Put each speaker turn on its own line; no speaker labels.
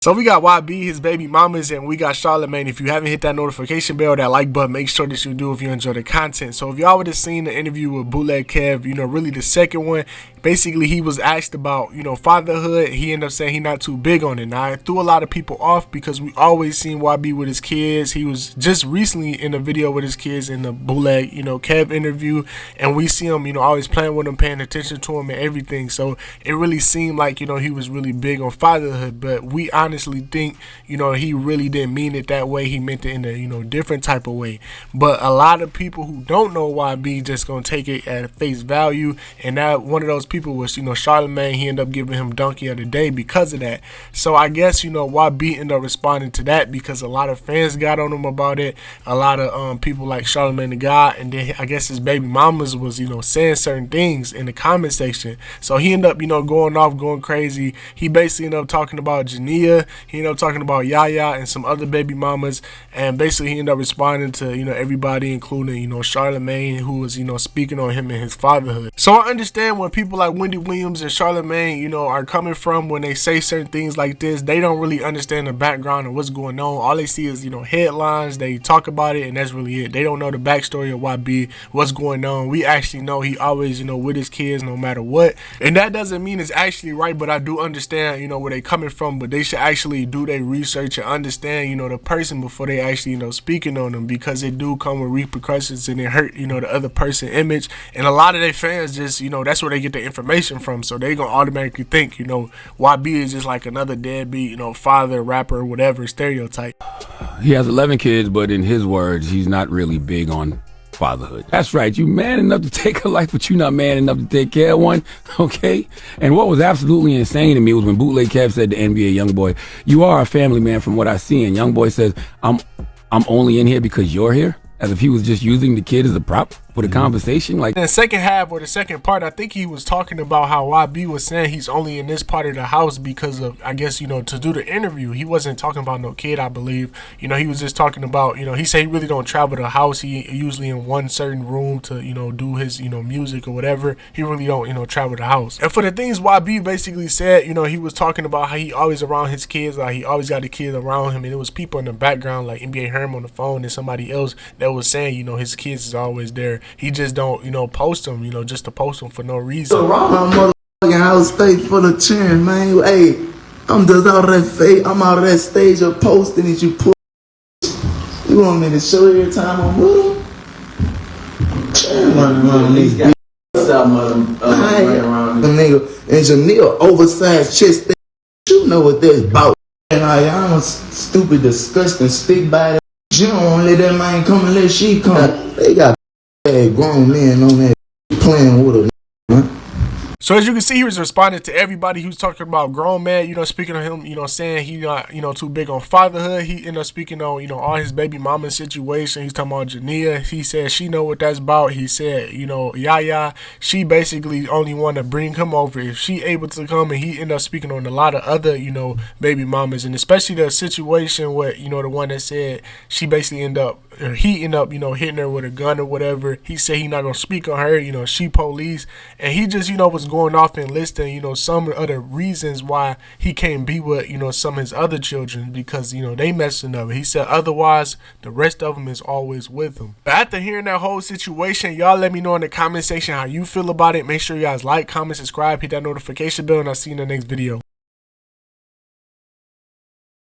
So we got YB, his baby mamas, and we got Charlamagne. If you haven't hit that notification bell, that like button, make sure that you do if you enjoy the content. So if y'all would have seen the interview with Bootleg Kev, really the second one, basically he was asked about, fatherhood. He ended up saying he not too big on it. Now, it threw a lot of people off because we always seen YB with his kids. He was just recently in a video with his kids in the Bootleg, Kev interview, and we see him, always playing with him, paying attention to him and everything. So it really seemed like, he was really big on fatherhood, but we honestly think, he really didn't mean it that way. He meant it in a, different type of way. But a lot of people who don't know YB just gonna take it at face value, and that one of those people was, Charlamagne. He ended up giving him Donkey of the Day because of that. So I guess, YB ended up responding to that because a lot of fans got on him about it. A lot of people like Charlamagne the God, and then I guess his baby mamas was, saying certain things in the comment section. So he ended up, going off, going crazy. He basically ended up talking about G0ES. He ended up talking about Yaya and some other baby mamas, and basically he ended up responding to, everybody, including, Charlamagne, who was, speaking on him and his fatherhood. So I understand when people like Wendy Williams and Charlamagne, are coming from when they say certain things like this. They don't really understand the background of what's going on. All they see is, headlines. They talk about it, and that's really it. They don't know the backstory of YB, what's going on. We actually know he always, with his kids no matter what. And that doesn't mean it's actually right, but I do understand, where they coming from. But they should actually do their research and understand, the person before they actually, speaking on them, because it do come with repercussions and it hurt, the other person image. And a lot of their fans just, that's where they get the information from. So they gonna automatically think, YB is just like another deadbeat, father, rapper, whatever stereotype.
He has 11 kids, but in his words, he's not really big on fatherhood. That's right. You man enough to take a life, but you not man enough to take care of one. Okay. And what was absolutely insane to me was when Bootleg Kev said to NBA YoungBoy, "You are a family man from what I see." And YoungBoy says, I'm only in here because you're here," as if he was just using the kid as a prop for the conversation. Like
in the second half or the second part, I think he was talking about how YB was saying he's only in this part of the house because of, I guess, to do the interview. He wasn't talking about no kid, I believe. He was just talking about, he said he really don't travel the house. He usually in one certain room to, do his, music or whatever. He really don't, travel the house. And for the things YB basically said, he was talking about how he always around his kids, like he always got the kids around him, and it was people in the background like NBA Herm on the phone and somebody else that was saying, his kids is always there. He just don't, post them, just to post them for no reason.
So around my motherfucking house stage full of cheering, man. Hey, I'm just out of that face. I'm out of that stage of posting and you push. You want me to show you every time I'm with him? Cheering around these guys. Some of them around them nigga. And G0ES oversized chest. You know what that's about. And I'm a stupid, disgusting, stick by that. You don't let that man come and let she come. They got grown men on that playing with her, man.
So as you can see, he was responding to everybody. He was talking about grown man, speaking of him, saying he not, too big on fatherhood. He ended up speaking on, all his baby mama situation. He's talking about G0ES. He said she know what that's about. He said, Yaya, she basically only want to bring him over if she able to come. And he ended up speaking on a lot of other, baby mamas, and especially the situation with, the one that said she basically ended up, or he ended up, hitting her with a gun or whatever. He said he not gonna speak on her, she police, and he just, was going off and listing, some other reasons why he can't be with, some of his other children because, they messing up. He said otherwise, the rest of them is always with him. But after hearing that whole situation, y'all let me know in the comment section how you feel about it. Make sure you guys like, comment, subscribe, hit that notification bell, and I'll see you in the next video.